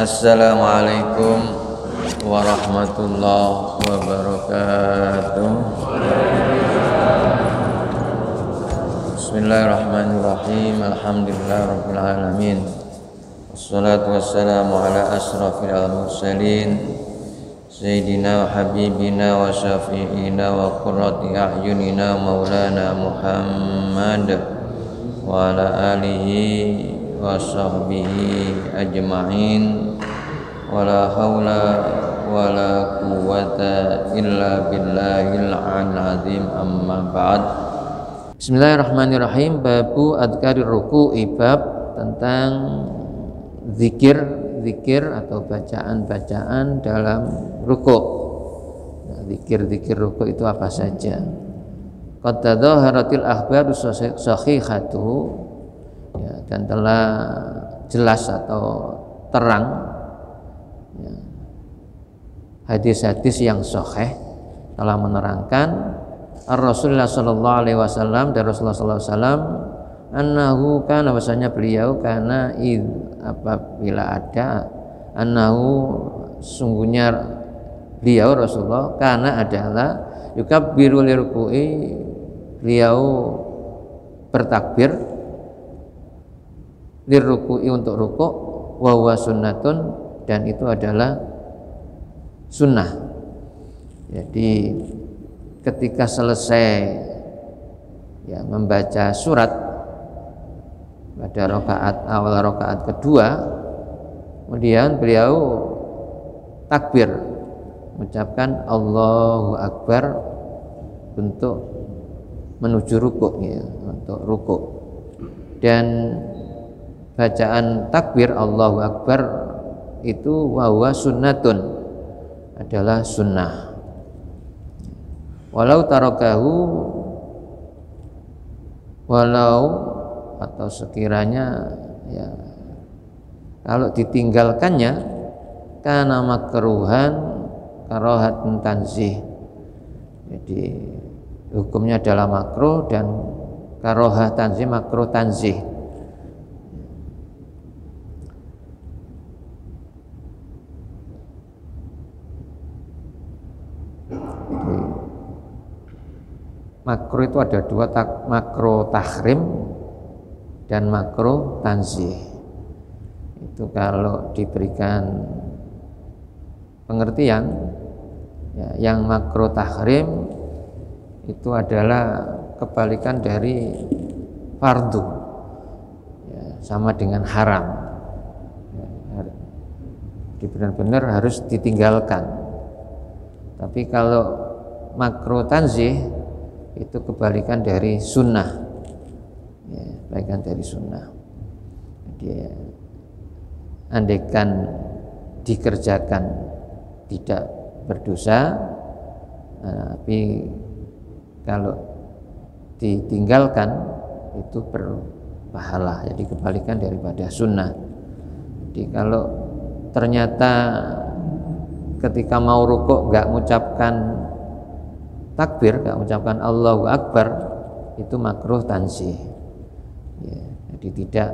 Assalamualaikum warahmatullahi wabarakatuh. Bismillahirrahmanirrahim. Alhamdulillahirabbil alamin. Wassalatu wassalamu ala asrafil mursalin sayyidina wa habibina wa syafi'ina wa qurrati a'yunina maulana Muhammad wa ala alihi wa sahbihi ajma'in. Wala haula wala quwwata illa billahil azim, amma ba'd. Bismillahirrahmanirrahim. Babu adkarir ruku'i, bab tentang zikir atau bacaan-bacaan dalam ruku'. Nah, zikir ruku' itu apa saja? Qad tadzaharatil akhbaru sahihatu, ya, dan telah jelas atau terang, ya, hadis-hadis yang sahih telah menerangkan Rasulullah sallallahu alaihi wasallam, dari Rasulullah sallallahu alaihi wasallam, annahu kana, bahwasanya beliau kana apabila ada, annahu sungguhnya beliau Rasulullah kana adalah yukabbiru liruku'i, beliau bertakbir liruku'i, untuk rukuk, wa huwa sunnatun, dan itu adalah sunnah. Jadi ketika selesai, ya, membaca surat pada awal rakaat kedua, kemudian beliau takbir, mengucapkan Allahu Akbar untuk menuju rukuk, ya, untuk rukuk. Dan bacaan takbir Allahu Akbar itu wa huwa sunnatun, adalah sunnah. Walau tarakahu, walau atau sekiranya, ya, kalau ditinggalkannya, kana makruhan karahatun tanzih. Jadi hukumnya adalah makruh, dan karohah tanzih, makruh tanzih. Makruh itu ada dua, makruh tahrim dan makruh tanzih. Itu kalau diberikan pengertian, ya, yang makruh tahrim itu adalah kebalikan dari fardu, ya, sama dengan haram, ya, benar-benar harus ditinggalkan. Tapi kalau makruh tanzih itu kebalikan dari sunnah, ya, kebalikan dari sunnah. Jadi, ya, andaikan dikerjakan tidak berdosa, tapi kalau ditinggalkan itu berpahala. Jadi kebalikan daripada sunnah. Jadi kalau ternyata ketika mau rukuk nggak mengucapkan takbir, nggak mengucapkan Allahu Akbar, itu makruh tanzih, ya, jadi tidak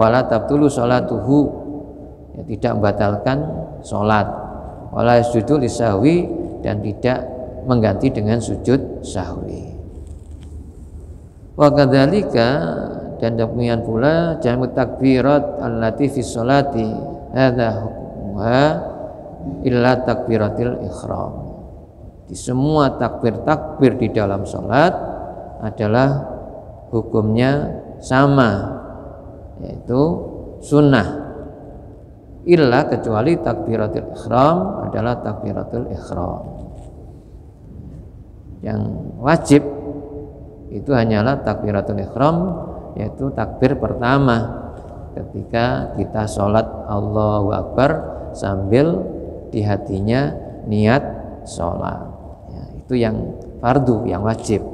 wala tabtulu sholatuhu, ya, tidak membatalkan sholat, wala yasjudu lisahwi, dan tidak mengganti dengan sujud sahwi. Wa kadzalika, dan demikian pula jamu takbirat allati fi sholati hadza hukmuha illa takbiratil ihram. Di semua takbir di dalam sholat adalah hukumnya sama, yaitu sunnah, illa, kecuali takbiratul ihram adalah takbiratul ihram. Yang wajib itu hanyalah takbiratul ihram, yaitu takbir pertama ketika kita sholat Allahu Akbar sambil di hatinya niat sholat, ya, itu yang fardu, yang wajib.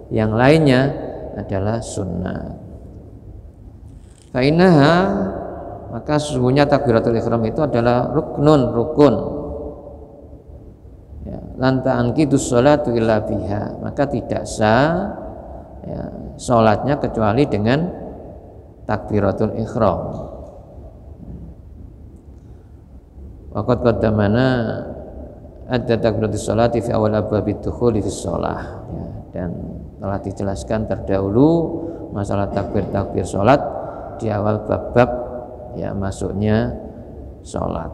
Yang lainnya adalah sunnah. Fa'innaha, maka sesungguhnya takbiratul ihram itu adalah rukun, ya, lantaan kidus sholatu illa biha, maka tidak sah, ya, sholatnya kecuali dengan takbiratul ihram. Waqad qaddamana ada takbiratus sholati fi awal abwabid dukhuli fi shalah, ya, dan telah dijelaskan terdahulu masalah takbir sholat di awal bab-bab ya masuknya sholat.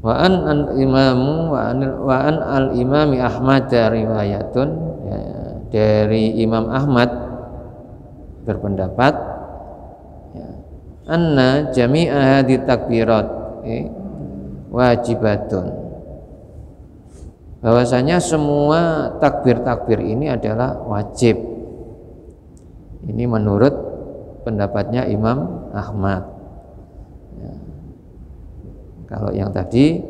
Wa an al imami Ahmad riwayatun, ya, dari Imam Ahmad berpendapat, ya, anna jami'a hadhi takbirat wajibatun, bahwasanya semua takbir-takbir ini adalah wajib. Ini menurut pendapatnya Imam Ahmad. Ya. Kalau yang tadi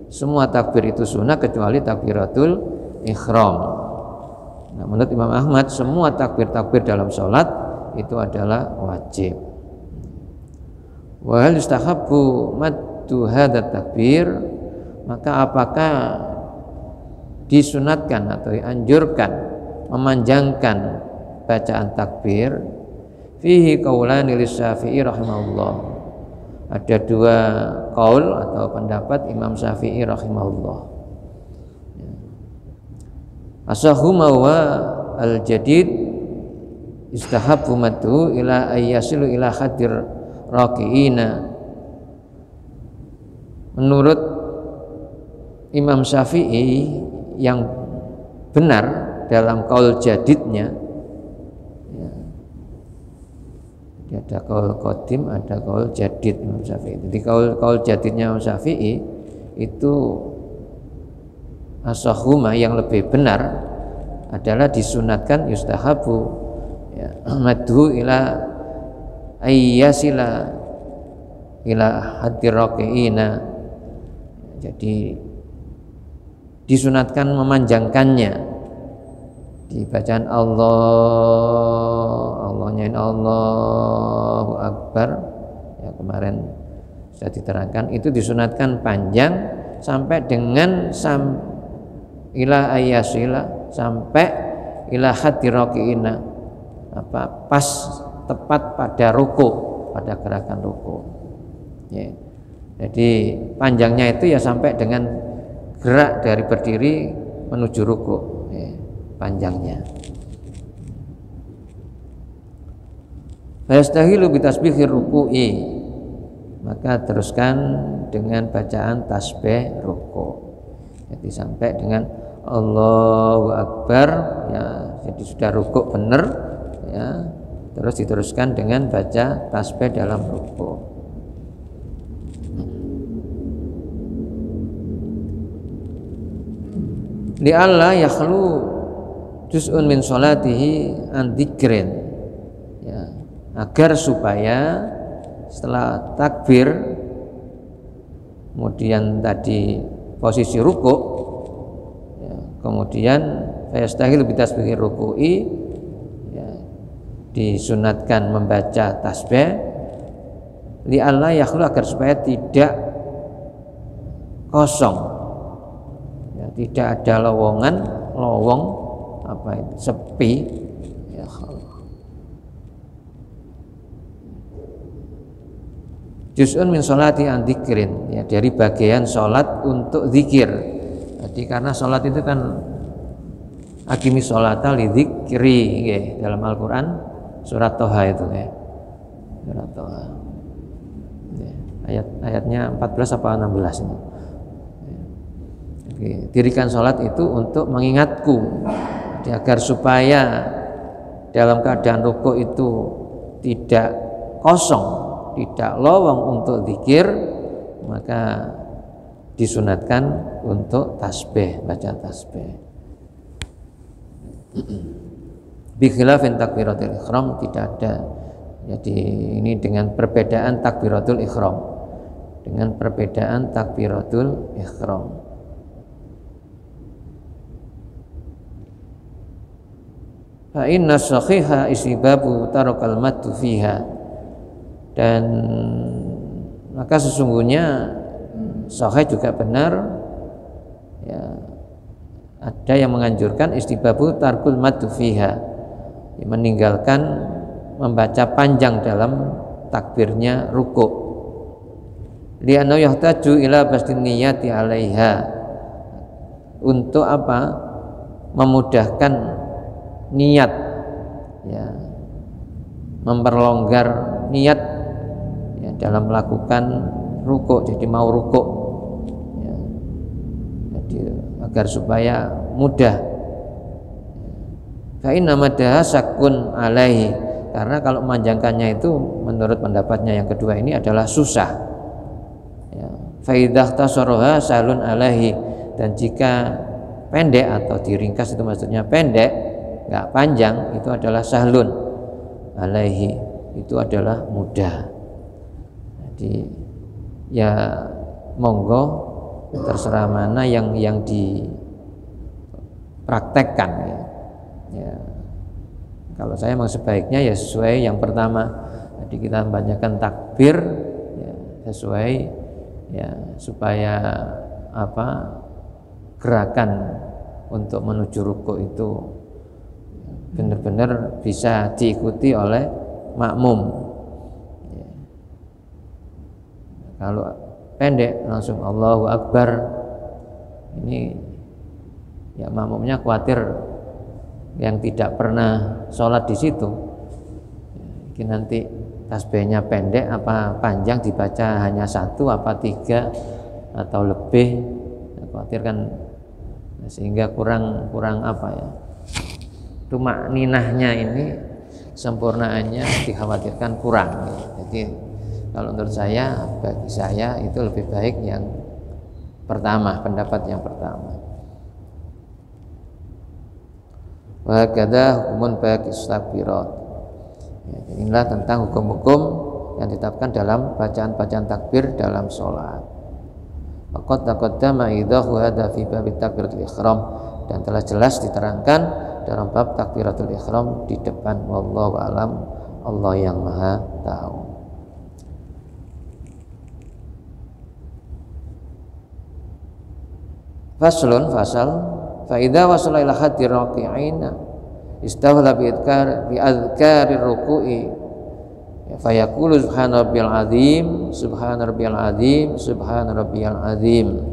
semua takbir itu sunnah kecuali takbiratul ihram. Nah, menurut Imam Ahmad semua takbir-takbir dalam sholat itu adalah wajib. Wa hal yustahabbu maddu hadat takbir, maka apakah disunatkan atau dianjurkan memanjangkan bacaan takbir? Fihi qaulani lisyafi'i rahimahullah. Ada dua qaul atau pendapat Imam Syafi'i rahimahullah. Asahuma wa al-jadid istahabbu maddu ila ayyasilu ila hadir raqiina. Menurut Imam Syafi'i yang benar dalam qaul jadidnya, ya, ada qaul qadim, ada qaul jadid Imam Syafi'i. Jadi qaul jadidnya Imam Syafi'i itu asahuma yang lebih benar adalah disunatkan yustahabu, ya, madhu ila ayyasila ila hadir raqiina. Jadi disunatkan memanjangkannya di bacaan Allahnya Allahu Akbar, ya, kemarin sudah diterangkan, itu disunatkan panjang sampai dengan ila ayyasila, sampai ila hadiraqiina, pas tepat pada ruku, pada gerakan ruku, ya. Jadi panjangnya itu ya sampai dengan gerak dari berdiri menuju ruku, ya, panjangnya. Fayastahilu bitasbihir ruku'i, maka teruskan dengan bacaan tasbih ruku. Jadi sampai dengan Allahu Akbar, ya, jadi sudah ruku benar, ya, terus diteruskan dengan baca tasbih dalam ruku. Li'alla yakhlu juz'un min sholatihi an dzikrin, ya, agar supaya setelah takbir kemudian tadi posisi ruku, ya, kemudian fayastahilu bitasbihir ruku'i, ya, disunatkan membaca tasbih, li'alla yakhlu, agar supaya tidak kosong, tidak ada lowong apa itu, sepi, ya. Juz'un min sholati an dzikrin, ya, dari bagian sholat untuk zikir. Jadi karena sholat itu kan aqimi sholata li dzikri, ya, dalam Al-Quran surat Toha itu, ya, surat Toha, ya, ayatnya 14 apa 16 ini. Dirikan sholat itu untuk mengingatku, agar supaya dalam keadaan ruku itu tidak kosong, tidak lowong untuk zikir, maka disunatkan untuk tasbih, baca tasbih. Bi khilafin takbiratul ihram, tidak ada. Jadi ini dengan perbedaan takbiratul ihram, dengan perbedaan takbiratul ihram. Fa inna sahiha isibabu tarakal maddu fiha, dan maka sesungguhnya sahih juga benar, ya, ada yang menganjurkan istibabu tarkul madu fiha, meninggalkan membaca panjang dalam takbirnya ruku'. Li'annahu yahtaju ila bastin niyati 'alaiha, untuk apa? Memudahkan niat, ya, memperlonggar niat, ya, dalam melakukan ruku'. Jadi mau ruku', ya, jadi agar supaya mudah. Fa inna madaha sakun alaihi, karena kalau memanjangkannya itu menurut pendapatnya yang kedua ini adalah susah. Ya. Fa idza tasarruha salun alaihi, dan jika pendek atau diringkas itu maksudnya pendek, enggak panjang, itu adalah sahlun alaihi, itu adalah mudah. Jadi ya monggo, terserah mana yang dipraktekkan, ya. Ya, kalau saya mau sebaiknya ya sesuai yang pertama. Jadi kita membanyakan takbir, ya, sesuai, ya, supaya apa, gerakan untuk menuju ruku itu benar-benar bisa diikuti oleh makmum. Ya. Kalau pendek langsung Allahu Akbar, ini ya makmumnya khawatir yang tidak pernah sholat di situ, ya, nanti tasbihnya pendek apa panjang, dibaca hanya 1 apa 3 atau lebih, ya, khawatir kan, sehingga kurang apa ya, tumakninahnya ini, sempurnaannya dikhawatirkan kurang, ya. Jadi kalau menurut saya, bagi saya itu lebih baik yang pertama, pendapat yang pertama. Wa kadza hukumun baqi takbirat. Ya, inilah tentang hukum-hukum yang ditetapkan dalam bacaan-bacaan takbir dalam sholat. Faqad taqaddama idahu hadza fi bab takbiratul ihram, dan telah jelas diterangkan dalam bab takbiratul ihram di depan. Wallahu alam, Allah yang maha tahu. Faslun, fasal. Fa idza wasala ila hadir raqi'ina istawla bi adhkarir ruku'i, fa yaqulu subhana rabbiyal azim, subhana rabbiyal azim, subhana rabbiyal azim.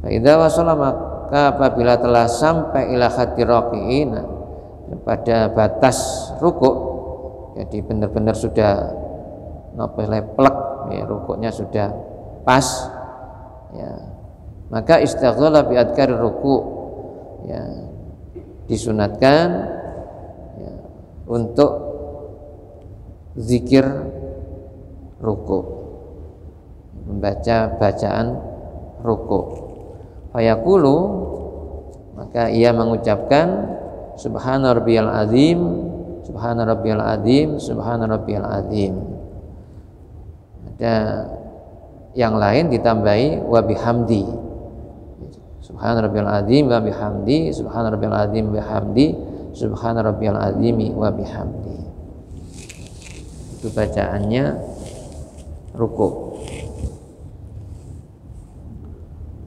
Fa idza wasala, maka apabila telah sampai ila hadir raqi'ina, pada batas ruku', jadi benar-benar sudah plek, ya, rukuknya sudah pas, ya, maka istaghala bi adhkarir ruku', ya, disunatkan, ya, untuk zikir ruku', membaca bacaan ruku'. Fayaqulu, maka ia mengucapkan subhana rabbiyal azim, subhana rabbiyal azim, subhana rabbiyal azim. Ada yang lain ditambahi wa bihamdi, subhana rabbiyal azim wa bihamdi, subhana rabbiyal azim wa bihamdi, subhana rabbiyal azimi wa bihamdi. Itu bacaannya ruku'.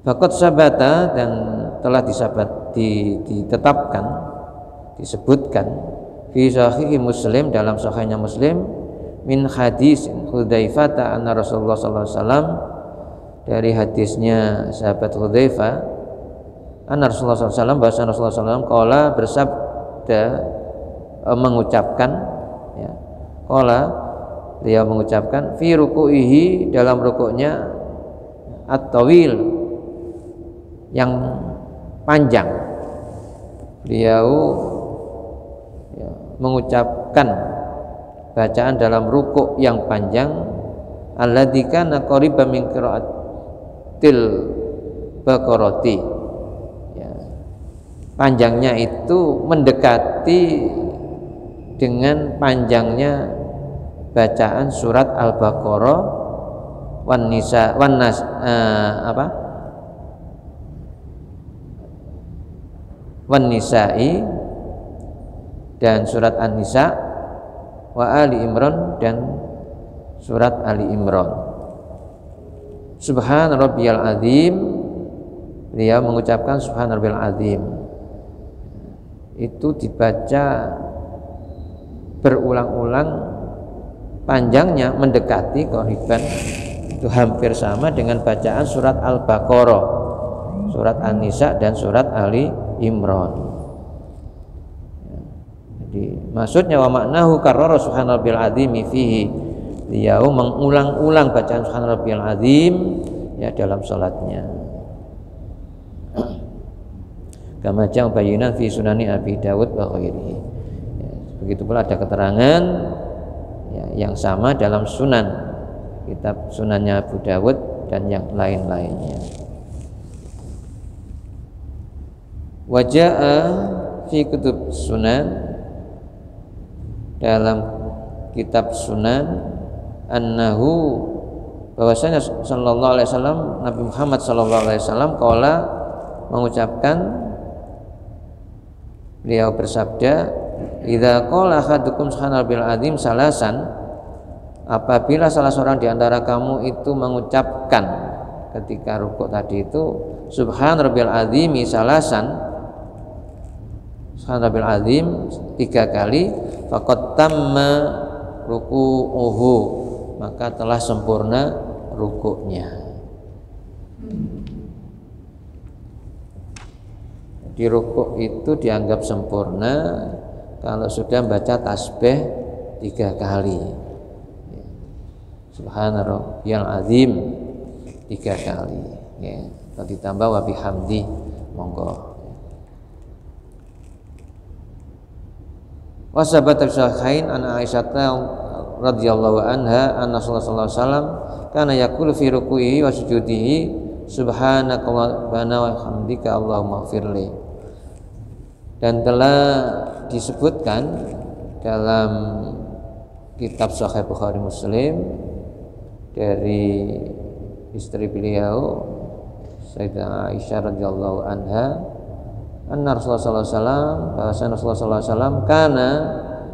Faqad sabata, dan telah ditetapkan, disebutkan fi sahih Muslim, dalam sahihnya Muslim, min hadis Hudzaifah anna Rasulullah sallallahu alaihi wasallam, dari hadisnya sahabat Hudzaifah, anna Rasulullah sallallahu alaihi wasallam, bahwa Rasulullah sallallahu alaihi wasallam qala, bersabda, mengucapkan, ya, qala, beliau mengucapkan fi ruku'ihi, dalam rukuknya, at-tawil, yang panjang. Beliau, ya, mengucapkan bacaan dalam rukuk yang panjang, alladzi kana qariban min qiraatil baqarati, ya, panjangnya itu mendekati dengan panjangnya bacaan surat Al-Baqarah, wan nisa, wan nas, wan nisa'i, dan surat An-Nisa, wa Ali Imran, dan surat Ali Imran. Subhan rabbiyal azim, beliau mengucapkan subhanarabbiyal azim. Itu dibaca berulang-ulang, panjangnya mendekati qoriban itu hampir sama dengan bacaan surat Al-Baqarah, surat An-Nisa dan surat Ali Imran. Jadi maksudnya wa maknahu karrara subhanarabbiyal azim fihi, beliau mengulang-ulang bacaan subhanarabbiyal azim ya dalam salatnya. Kama jang bayinan fi sunani Abi Dawud wa ghairihi. Ya, begitu pula ada keterangan ya, yang sama dalam sunan, kitab sunannya Abu Dawud dan yang lain-lainnya. Waja'a fi kutub sunan, dalam kitab sunan, annahu, bahwasanya sallallahu alaihi wasallam, Nabi Muhammad sallallahu alaihi wasallam qala, mengucapkan, beliau bersabda, idza qala ahadukum subhanarabbiyal azim salasan, apabila salah seorang di antara kamu itu mengucapkan ketika rukuk tadi itu subhanarabbiyal azimi salasan, subhanarabbiyal azim 3 kali, faqad tamma ruku'uhu, maka telah sempurna rukuknya. Di rukuk itu dianggap sempurna kalau sudah membaca tasbih 3 kali. Subhanarabbiyal azim 3 kali. Ya, kalau ditambah wa bihamdi, monggo. Wa sabata sahihain an Aisyah radhiyallahu anha anna Rasulullah sallallahu alaihi wasallam kana yaqulu fi ruku'ihi wa sujudihi subhanaka wa hamdika Allahumma ighfirli. Dan telah disebutkan dalam kitab Sahih Bukhari Muslim dari istri beliau Sayyidah Aisyah radhiyallahu anha, anna Rasulullah sallallahu alaihi wasallam, bahwasanya Rasulullah sallallahu alaihi wasallam kana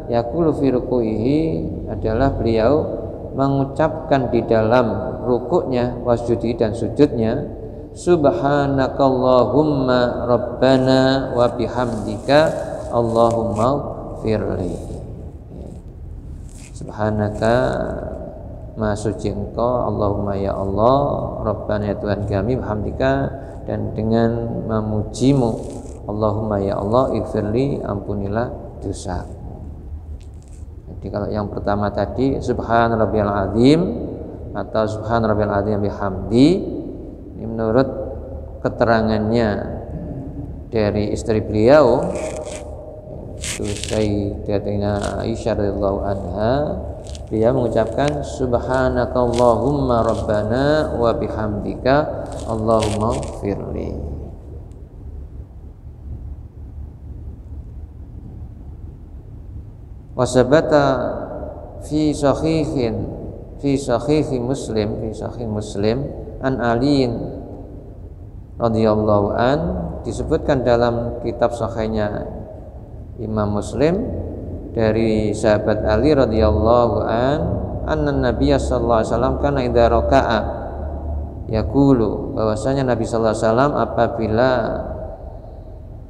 yaqulu fi ruku'ihi, adalah beliau mengucapkan di dalam rukuknya, wasjudi dan sujudnya, subhanakallahumma rabbana wa bihamdika Allahumma firli. Subhanaka, maha suci engkau, Allahumma ya Allah, rabbana ya Tuhan kami, bihamdika, dan dengan memujimu, Allahumma ya Allah, ighfirli, ampunilah dosa. Jadi kalau yang pertama tadi subhanarabbiyal azim atau subhanarabbiyal azim bihamdi, ini menurut keterangannya dari istri beliau itu Sayyidatina Aisyah radhiyallahu anha, dia mengucapkan subhanakallahumma rabbana wa bihamdika Allahumma firli. Wasabata fi sahih Muslim an Aliin radhiyallahu an, disebutkan dalam kitab sahihnya Imam Muslim dari sahabat Ali radhiyallahu an, anna Nabiy sallallahu alaihi wasallam kana idza raka'a yaqulu, bahwasanya Nabi sallallahu alaihi wasallam apabila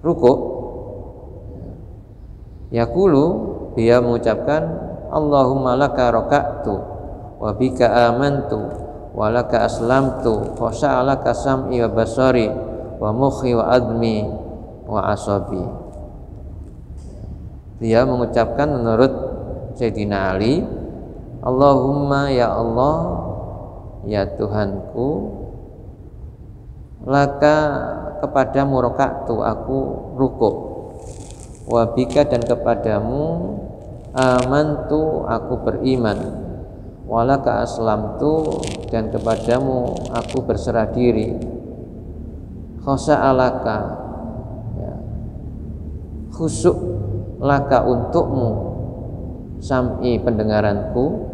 rukuk, yaqulu, dia mengucapkan Allahumma laka raka'tu wa bika amantu wa laka aslamtu wa sa'alaka sam'i wa basari wa mukhi wa admi wa asabi. Dia mengucapkan menurut Sayyidina Ali, Allahumma ya Allah, ya Tuhanku, laka, kepadamu raka'tu, aku rukuk, wa bika, dan kepadamu, amantu, aku beriman, walaka aslamtu, dan kepadamu aku berserah diri, khosa'alaka, ya, khusyuk, laka, untukmu, sam'i, pendengaranku,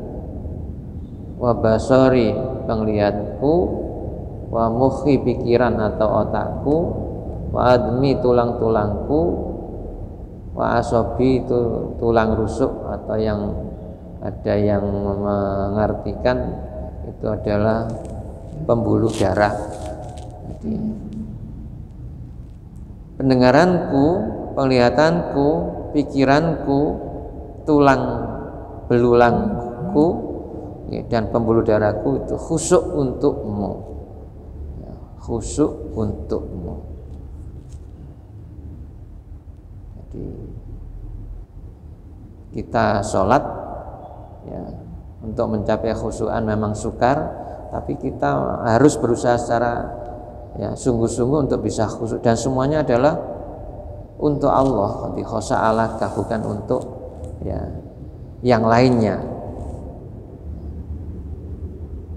wa basari, penglihatanku, wa mukhi, pikiran atau otakku, wa admi, tulang-tulangku, wa asobi, itu tulang rusuk, atau yang ada yang mengartikan itu adalah pembuluh darah. Jadi pendengaranku, penglihatanku, pikiranku, tulang belulangku dan pembuluh darahku itu khusyuk untukmu, khusyuk untukmu. Jadi kita sholat ya, untuk mencapai khusyukan memang sukar, tapi kita harus berusaha secara ya sungguh-sungguh untuk bisa khusyuk, dan semuanya adalah untuk Allah, di khosa'alaka, bukan untuk ya yang lainnya.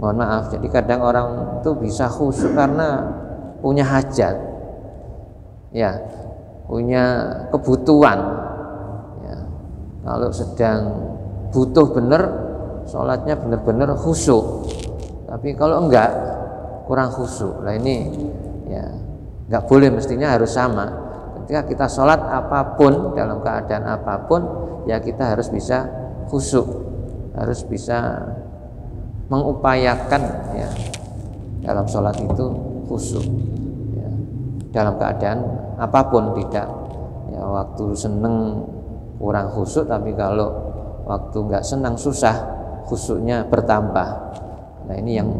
Mohon maaf, jadi kadang orang itu bisa khusyuk karena punya hajat, ya punya kebutuhan. Ya, kalau sedang butuh benar, sholatnya benar-benar khusyuk. Tapi kalau enggak, kurang khusyuk. Nah ini ya enggak boleh, mestinya harus sama. Ketika kita sholat apapun, dalam keadaan apapun, ya kita harus bisa khusyuk, harus bisa mengupayakan ya dalam sholat itu khusyuk ya, dalam keadaan apapun. Tidak ya waktu seneng kurang khusyuk, tapi kalau waktu nggak senang susah khusyuknya bertambah. Nah ini yang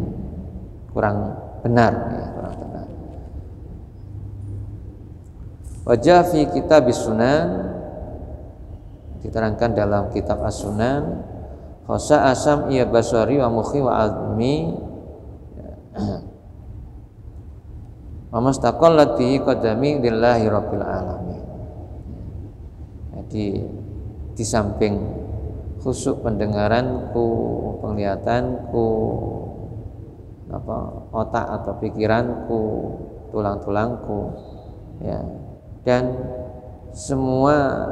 kurang benar ya, kurang benar. Wajah fi kitab as-sunan, diterangkan dalam kitab as-sunan, khosa asam iya basari wa mukhi wa azmi wa mastaqallat bihi qadami lillahi rabbil alamin. Jadi di samping khusyuk pendengaranku, penglihatanku, otak atau pikiranku, tulang-tulangku ya, dan semua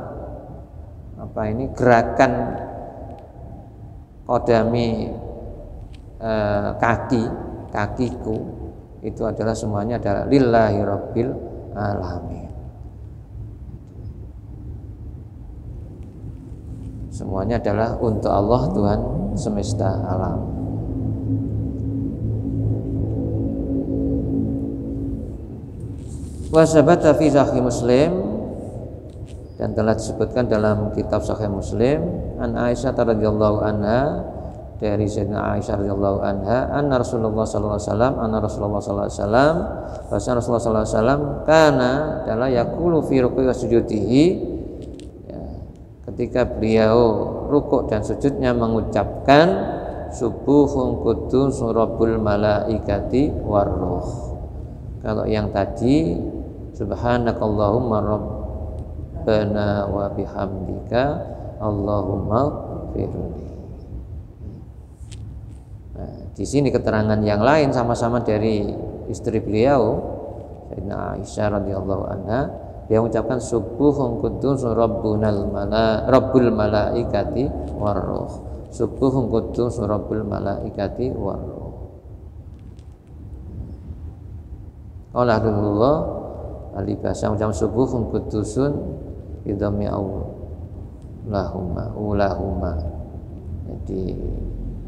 gerakan kodami kakiku itu adalah semuanya adalah lillahi rabbil alamin. Semuanya adalah untuk Allah, Tuhan semesta alam. Wa sabata fi sahih Muslim, dan telah disebutkan dalam kitab Sahih Muslim, an Aisyah radhiyallahu anha, dari Sayyidina Aisyah radhiyallahu anha, anna Rasulullah sallallahu alaihi wasallam, Rasulullah sallallahu alaihi wasallam kana adalah yaqulu fi ruku'i wa sujudihi, ya, ketika beliau rukuk dan sujudnya mengucapkan subuhun qudus rabbul malaikati warruh. Kalau yang tadi subhanakallahumma rabbana wa bihamdika Allahumma firli. Nah, di sini keterangan yang lain sama-sama dari istri beliau, Sayyidina Aisyah radhiyallahu anha, dia mengucapkan subuhun qudus rabbul malaikati warruh. Subuhun qudus rabbul malaikati warruh. Allah dulullah alibasa macam subuhun qudusun bidhammi ulahuma. Jadi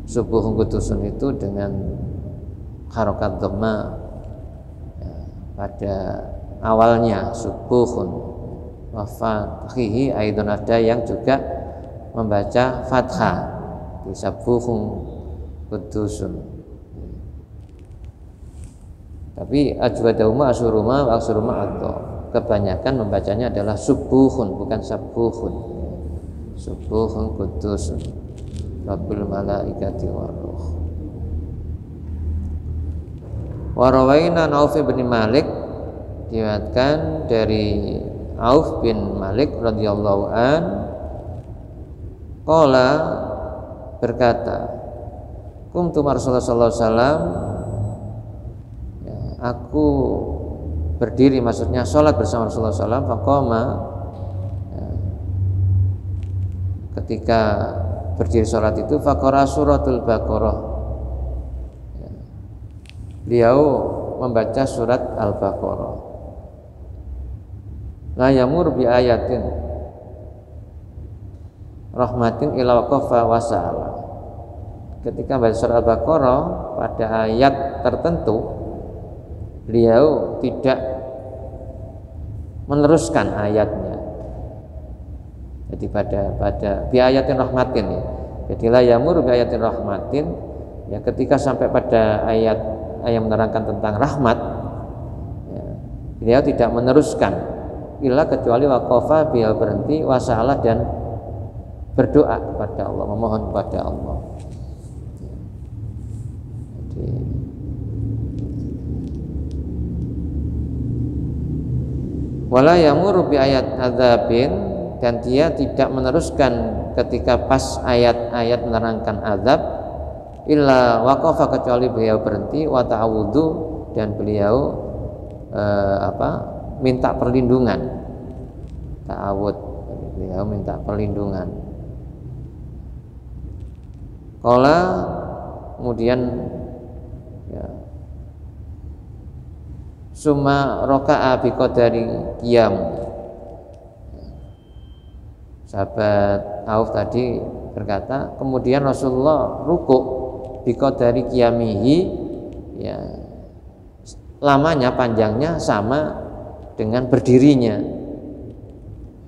subuhun qudusun itu dengan harokat dhamma ya, pada awalnya subuhun, wa fathihi aidon, ada yang juga membaca fathah di subuhun qudusun. Tapi ajwadahuma asuruma wa asuruma adho, kebanyakan membacanya adalah subuhun, bukan sabuhun. Subuhun qudusun rabbul malaikati warruh. Wa rawaina Auf bin Malik, diriwayatkan dari Auf bin Malik radhiyallahu an, qala, berkata, kuntu Rasulullah sallallahu alaihi wasallam, aku berdiri, maksudnya sholat bersama Rasulullah SAW. Faqoma, ya, ketika berdiri sholat itu, faqara suratul Baqarah, ya, beliau membaca surat Al-Baqarah. La yamur bi ayatin rahmatin ila waqafa wa sa'ala. Ketika membaca surat Al-Baqarah pada ayat tertentu, beliau tidak meneruskan ayatnya. Jadi pada bi ayatin rahmatin ya. Jadi la yamur bi ayatin rahmatin ya, ketika sampai pada ayat yang menerangkan tentang rahmat ya, beliau tidak meneruskan illa kecuali waqafa, beliau berhenti, wasalah dan berdoa kepada Allah, memohon kepada Allah. Jadi wala yamur bi ayat adzabin, dan dia tidak meneruskan ketika pas ayat-ayat menerangkan azab illa waqafa, kecuali beliau berhenti, wa ta'awudhu, dan beliau minta perlindungan, ta'awud, beliau minta perlindungan. Qala, kemudian ya, summa raka'a biqadari qiyam. Sahabat Auf tadi berkata, kemudian Rasulullah rukuk biqadari qiyamihi ya, lamanya, panjangnya sama dengan berdirinya.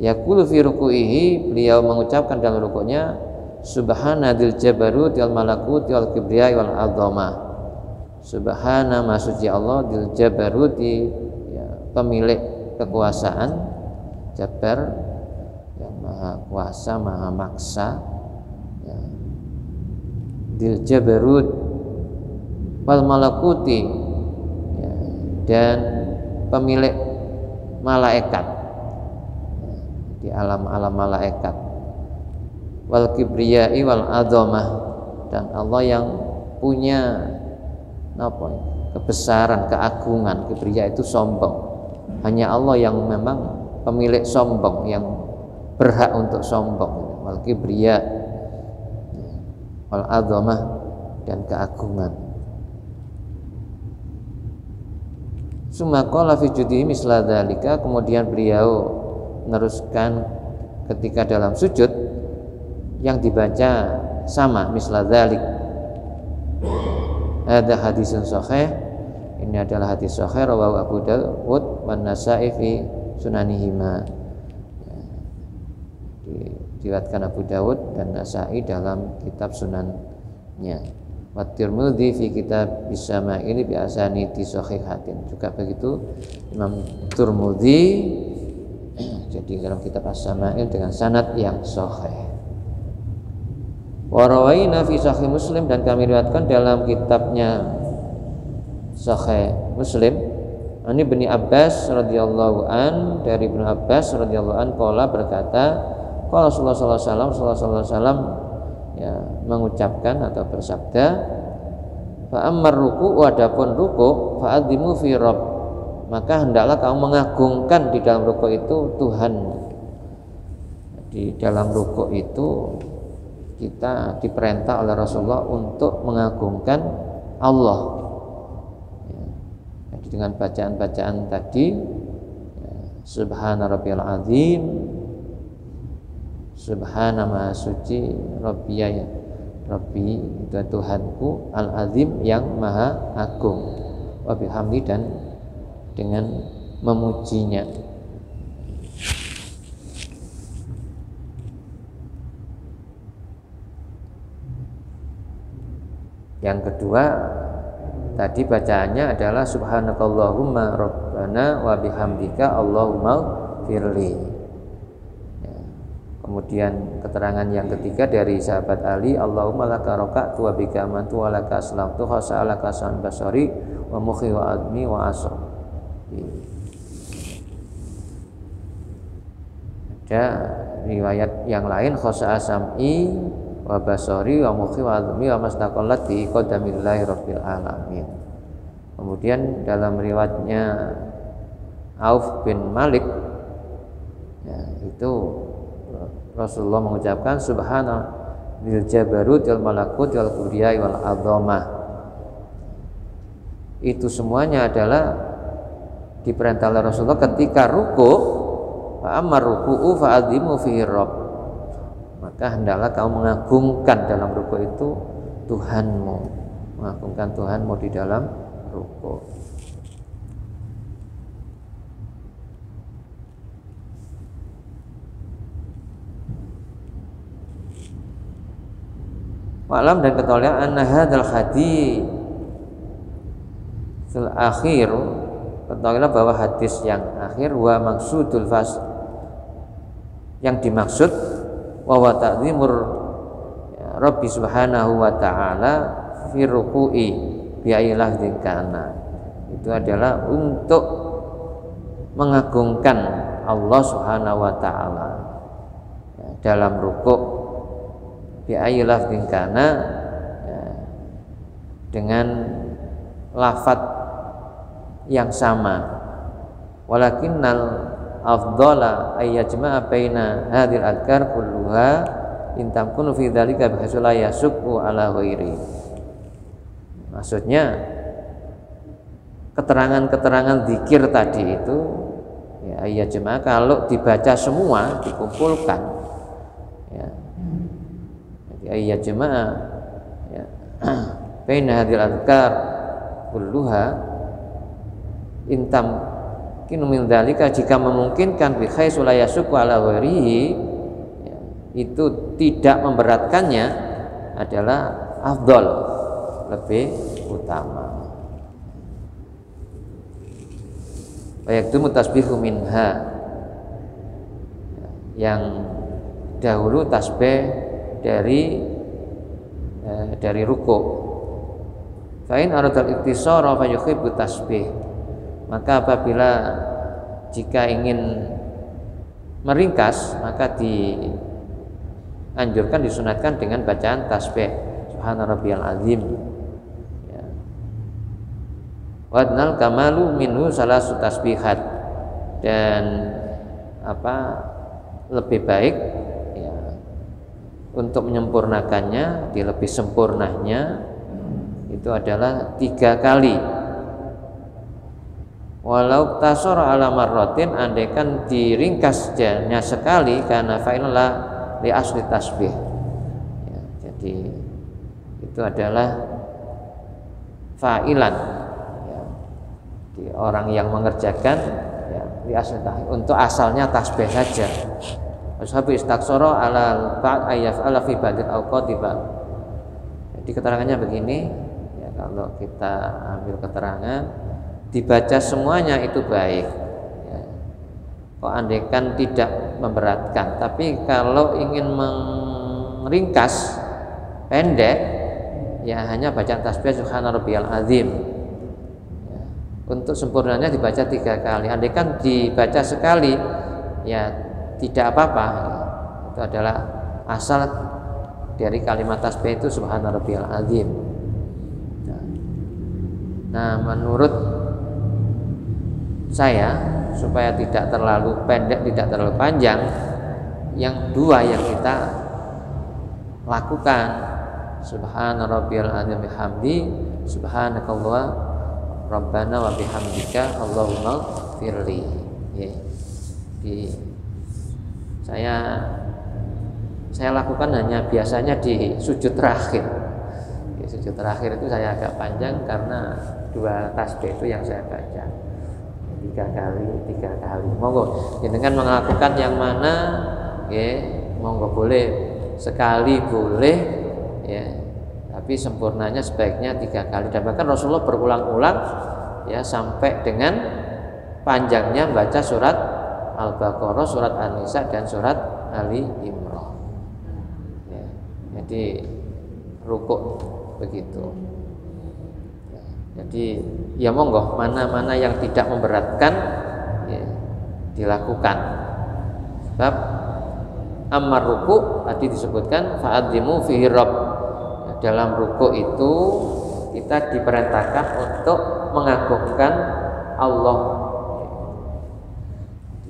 Yaqulu fi ruku'ihi, beliau mengucapkan dalam rukuknya, subhana dzil jabarut wal malakut wal kibriya wal azamah. Subhana, maha suci Allah, dzil jabaruti ya, pemilik kekuasaan, jabar yang maha kuasa, maha maksa ya. Dzil jabarut wal malakuti ya, dan pemilik malaikat ya, di alam-alam malaikat, wal kibriyai wal azamah, dan Allah yang punya kebesaran, keagungan. Kibriya itu sombong, hanya Allah yang memang pemilik sombong, yang berhak untuk sombong. Wal kibriya wal azamah, dan keagungan. Summa qala fi judihi misla dzalika, kemudian beliau meneruskan ketika dalam sujud yang dibaca sama misla dzalik. Ada hadisun sahih, ini adalah hadis sahih, rawahu Abu Dawud wan Nasa'i fi sunanihima, diriwayatkan Abu Dawud dan Nasa'i dalam kitab sunannya. Wa Tirmidzi fi kitab bisama'il bi asanidi sahihatin, juga begitu Imam Tirmidzi jadi dalam kitab as-sama'il dengan sanad yang sahih. Wa rawaina fi sahih Muslim, dan kami riwayatkan dalam kitabnya Sahih Muslim, ini Ibnu Abbas radhiyallahu an, dari Ibnu Abbas radhiyallahu an qala, berkata, qala Rasulullah sallallahu alaihi wasallam ya, mengucapkan atau bersabda, fa ammar ruku', adapun ruku', fa adzimu fi rabb, maka hendaklah kamu mengagungkan di dalam ruku' itu Tuhan. Di dalam ruku' itu kita diperintah oleh Rasulullah untuk mengagungkan Allah ya. Jadi dengan bacaan-bacaan tadi ya, subhana rabbiyal azim, subhana maha suci, rabbiya ya, rabbi itu Tuhanku, al azim yang maha agung, wa bihamdi, dan dengan memujinya. Yang kedua tadi bacaannya adalah subhanakallahumma rabbana wa bihamdika allahumma firli ya. Kemudian keterangan yang ketiga dari sahabat Ali, Allahumma laka raka'tu wa bika amantu wa laka aslamtu khasa'alaka san basari wa mukhi wa admi wa asab. Ada riwayat yang lain, khasa'a sam'i wa basari wa mukhi wa admi wa mastaqallat bi qadamillahi rabbil alamin. Kemudian dalam riwayatnya Auf bin Malik ya, itu Rasulullah mengucapkan subhana dzil jabarut wal malakut wal kibriya wal azamah. Itu semuanya adalah diperintah oleh Rasulullah ketika ruku', fa amar ruku'u fa adzimu fihi rabb, maka hendaklah kamu mengagungkan dalam ruku' itu Tuhanmu, mengagungkan Tuhanmu di dalam ruku'. Wa'lam dan ketahuilah anna hadzal hadis akhir, ketahuilah bahwa hadis yang akhir wa maksudul fas, yang dimaksud wa ta'zimur Rabbi subhanahu wa ta'ala fi ruku'i bi ayyilah dzikana, itu adalah untuk mengagungkan Allah subhanahu wa ta'ala dalam rukuk bi ayyilah dzikana, dengan lafaz yang sama. Walakinnal afdhala ay yajma'a baina hadhil adkar kulluha in tamkunu fi dzalika bihaitsu la yasukku ala ghairi. Maksudnya keterangan-keterangan zikir tadi itu ya ayat jemaah kalau dibaca semua, dikumpulkan ya, jadi ayat jemaah ya baina hadhil adkar kulluha intam kinu min dzalika, jika memungkinkan bi haitsu la yasukku ala ghairihi, ya, itu tidak memberatkannya adalah afdal, lebih utama. Wa yaktumu tasbihu minha, yang dahulu tasbih dari ruku. Fa in aradal iktisara fa yuhibbu tasbih, maka apabila jika ingin meringkas maka dianjurkan, disunatkan dengan bacaan tasbih subhana rabbiyal azim ya. Wadnal kamalu minhu salasu tasbihat, dan lebih baik ya, untuk menyempurnakannya, di lebih sempurnanya itu adalah 3 kali. Walau tasara ala marratin, andaikan diringkasnya sekali, karena fa'ilah li asli tasbih ya, jadi itu adalah fa'ilan ya, di orang yang mengerjakan ya, li asli tasbih, untuk asalnya tasbih saja. Ashabu istaksara ala ba'd ayaf ala fi ba'dil awqati. Jadi keterangannya begini ya, kalau kita ambil keterangan dibaca semuanya itu baik ya. Kok andaikan tidak memberatkan, tapi kalau ingin meringkas pendek ya hanya baca tasbih subhana rabbiyal azim ya. Untuk sempurnanya dibaca 3 kali. Andaikan dibaca sekali ya tidak apa-apa ya. Itu adalah asal dari kalimat tasbih itu subhana rabbiyal azim. Nah, menurut saya, supaya tidak terlalu pendek, tidak terlalu panjang, yang 2 yang kita lakukan subhana rabbiyal azim bihamdi subhanakallah rabbana wa bihamdika allahumma firli ya. Saya lakukan hanya biasanya di sujud terakhir. Di sujud terakhir itu saya agak panjang karena 2 tasbih itu yang saya baca 3 kali. Monggo dengan melakukan yang mana ya, monggo boleh sekali boleh ya, tapi sempurnanya sebaiknya 3 kali. Dan bahkan Rasulullah berulang-ulang ya sampai dengan panjangnya baca surat Al-Baqarah, surat An-Nisa dan surat Ali Imran ya, jadi rukuk begitu. Jadi ya monggo mana-mana yang tidak memberatkan ya, dilakukan. Sebab amar ruku tadi disebutkan fa'adzimu fihi rabb. Dalam ruku itu kita diperintahkan untuk mengagungkan Allah.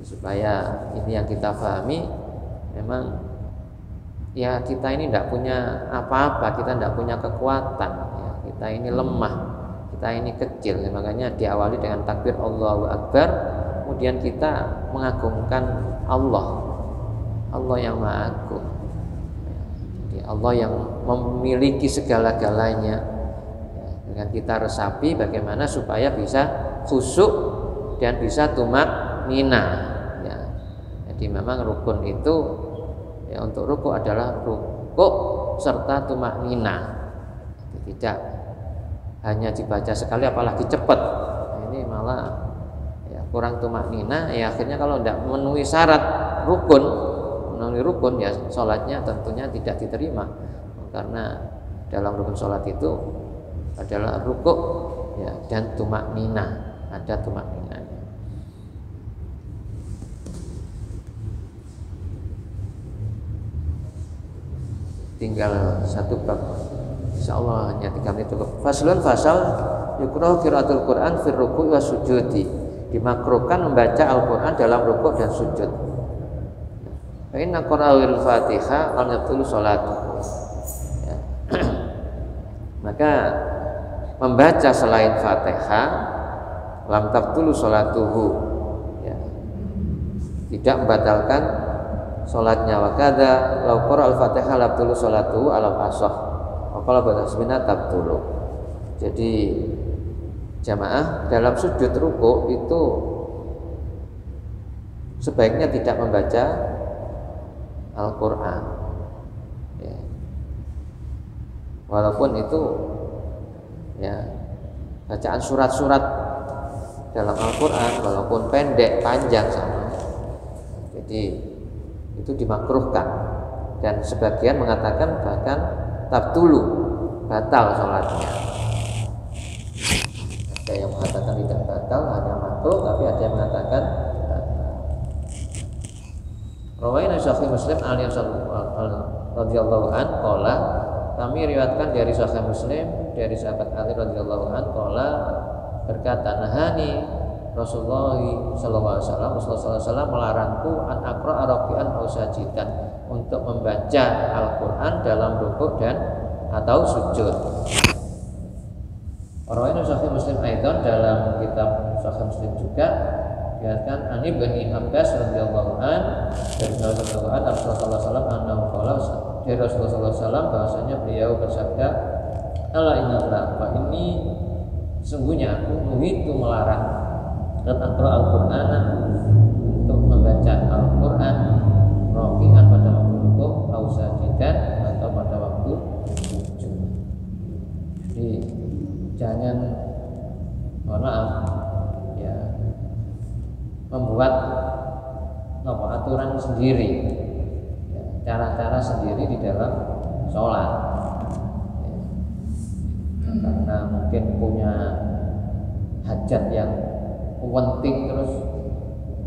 Supaya ini yang kita pahami, memang ya kita ini tidak punya apa-apa, kita tidak punya kekuatan ya, kita ini lemah, kita ini kecil, makanya diawali dengan takbir Allahu Akbar, kemudian kita mengagungkan Allah yang Maha Agung. Jadi Allah yang memiliki segala-galanya. Dengan kita resapi bagaimana supaya bisa khusyuk dan bisa tumak nina. Ya. Jadi memang rukun itu ya, untuk rukuk adalah rukuk serta tumak nina. Tidak hanya dibaca sekali apalagi cepat. Ini malah ya kurang tumak nina. Ya akhirnya kalau tidak memenuhi syarat rukun, ya sholatnya tentunya tidak diterima. Karena dalam rukun sholat itu adalah rukuk ya dan tumak nina, ada tumak ninanya. Tinggal satu bab, insyaallah hanya 3 menit cukup. Faslun fasal yukrahu qiraatul Quran fi ruku' wa sujudi. Dimakruhkan membaca Al-Qur'an dalam rukuk dan sujud. Fa inna qira'atul Fatihah lam yabtul salatuhu. Ya. Maka membaca selain Fatihah lam tabtul salatuhu. Ya. Tidak membatalkan salatnya. Wa kadza law qara al-Fatihah labtul salatuhu ala asah. Wa qala badasmina tabtulu. Jadi jamaah dalam sujud ruku itu sebaiknya tidak membaca Al-Qur'an. Ya. Walaupun itu ya bacaan surat-surat dalam Al-Qur'an walaupun pendek, panjang sama. Jadi itu dimakruhkan dan sebagian mengatakan bahkan tabtulu, batal sholatnya. Ada yang mengatakan tidak batal, hanya makruh, tapi ada yang mengatakan batal. Rawaina Sahih Muslim Ali radhiyallahu an qala, kami riwayatkan dari Sahih Muslim dari sahabat Ali radhiyallahu an qala berkata, nahani Rasulullah sallallahu alaihi wasallam melarangku an aqra raqi'an aw sajidan, untuk membaca Al-Qur'an dalam rukuk dan atau sujud. Orang ini Sahih Muslim aidan, dalam kitab Sahih Muslim juga dikatakan ani Ibnu Abbas radhiyallahu an dari Rasulullah sallallahu alaihi wasallam annahu qala, dari Rasulullah sallallahu alaihi wasallam bahwasanya beliau bersabda, ala inna fa ini sungguhnya aku begitu melarang dan aqra al-Qur'an, untuk membaca Al-Qur'an raqi'an pada waktu rukuk atau sajidan atau pada waktu sujud. Jadi jangan, mohon maaf ya, membuat aturan sendiri ya, cara-cara sendiri di dalam sholat ya. Karena mungkin punya hajat yang penting terus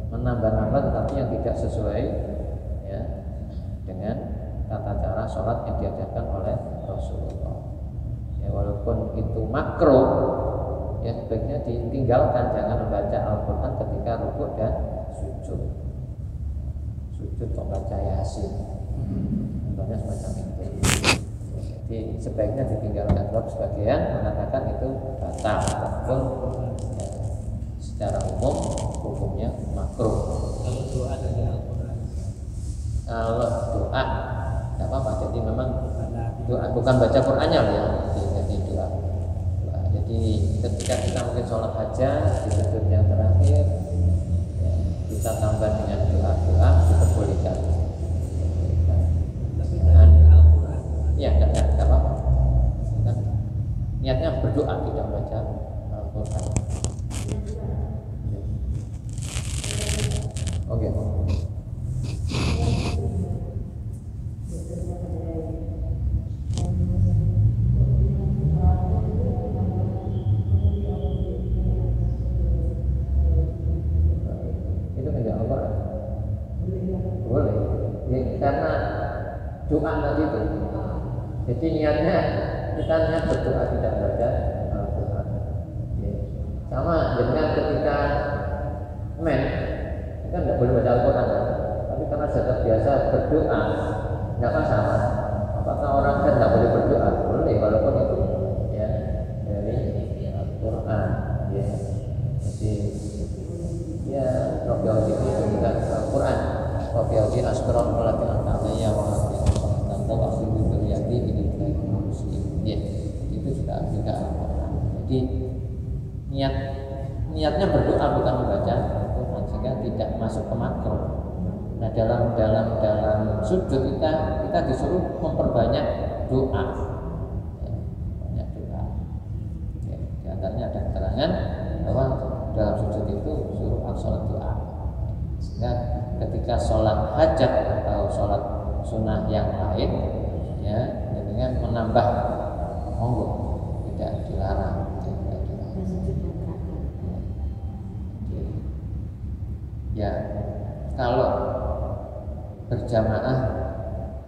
menambah-nambah tetapi yang tidak sesuai ya dengan tata cara sholat yang diajarkan oleh Rasulullah. Ya, walaupun itu makro, ya sebaiknya ditinggalkan, jangan membaca Al-Qur'an ketika rukuk dan sujud. Sujud kok baca Yasin, contohnya semacam itu. Jadi sebaiknya ditinggalkan. Sebab sebagian mengatakan itu batal, ataupun ya, secara umum hukumnya makruh. Kalau doa dari Al-Qur'an, kalau doa tidak apa-apa. Jadi memang doa bukan baca Qur'annya ya. Jadi doa. Jadi ketika kita mungkin sholat hajat di sujud yang terakhir ya, kita tambah dengan doa-doa diperbolehkan. tapi dari Al-Qur'an. Ya tidak apa-apa. Kan niatnya berdoa, tidak baca Al-Qur'an. Oke. Itu enggak apa? Boleh. Ya, karena doa tadi itu. Jadi niatnya kita niat berdoa, tidak baca Al-Qur'an. Ya. Sama dengan ketika kita tidak boleh baca Al-Quran kan? Tapi karena sudah biasa berdoa, tidak masalah. Apakah orang kan tidak boleh berdoa? Boleh, walaupun itu ya dari Al-Quran ya. Jadi ya Rabbiyauddin itu juga Al-Quran. Rabbiyauddin asqaron melatihan ta'alaya wa dan tawaf berliati ini muslim ya. Itu juga Al-Quran. Jadi niatnya berdoa bukan membaca Al-Quran, sehingga tidak masuk ke makruh. Nah dalam sujud kita disuruh memperbanyak doa. Ya, banyak doa. Ya, di antaranya ada keterangan bahwa dalam sujud itu suruh sholat doa. Sehingga ketika sholat hajat atau sholat sunnah yang lain, ya dengan menambah monggo, tidak dilarang. Ya, kalau berjamaah,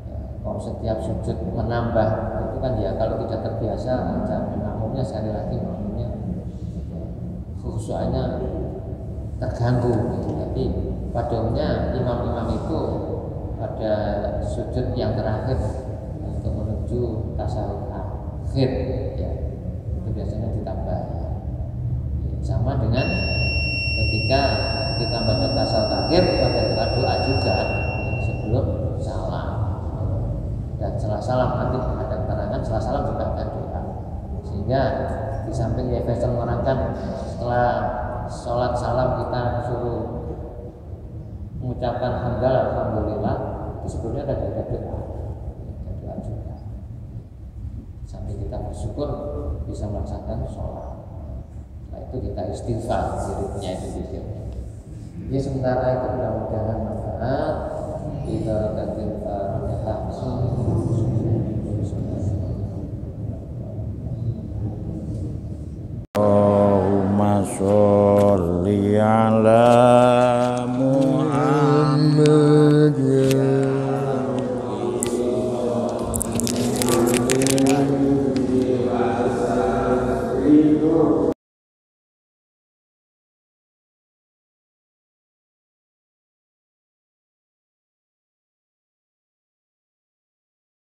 ya, kalau setiap sujud menambah itu kan ya kalau tidak terbiasa, makmumnya sekali lagi makmumnya khusyuknya terganggu. Gitu. Tapi pada umumnya imam-imam itu pada sujud yang terakhir untuk menuju tasawuf akhir, ya itu biasanya ditambah. Ya, sama dengan ketika kita baca tasawuf akhir pada doa juga sebelum salam, dan setelah salam nanti ada keterangan setelah salam juga ada doa. Sehingga di samping Efeson menerangkan setelah sholat salam kita suruh mengucapkan hamdalah alhamdulillah, itu sebelumnya ada doa juga. Sampai kita bersyukur bisa melaksanakan sholat. Setelah itu kita istighfar, dirinya itu zikirnya. Jadi sementara itu mudah-mudahan manfaat. Kita ganti Fatihah. Allahumma sholli ala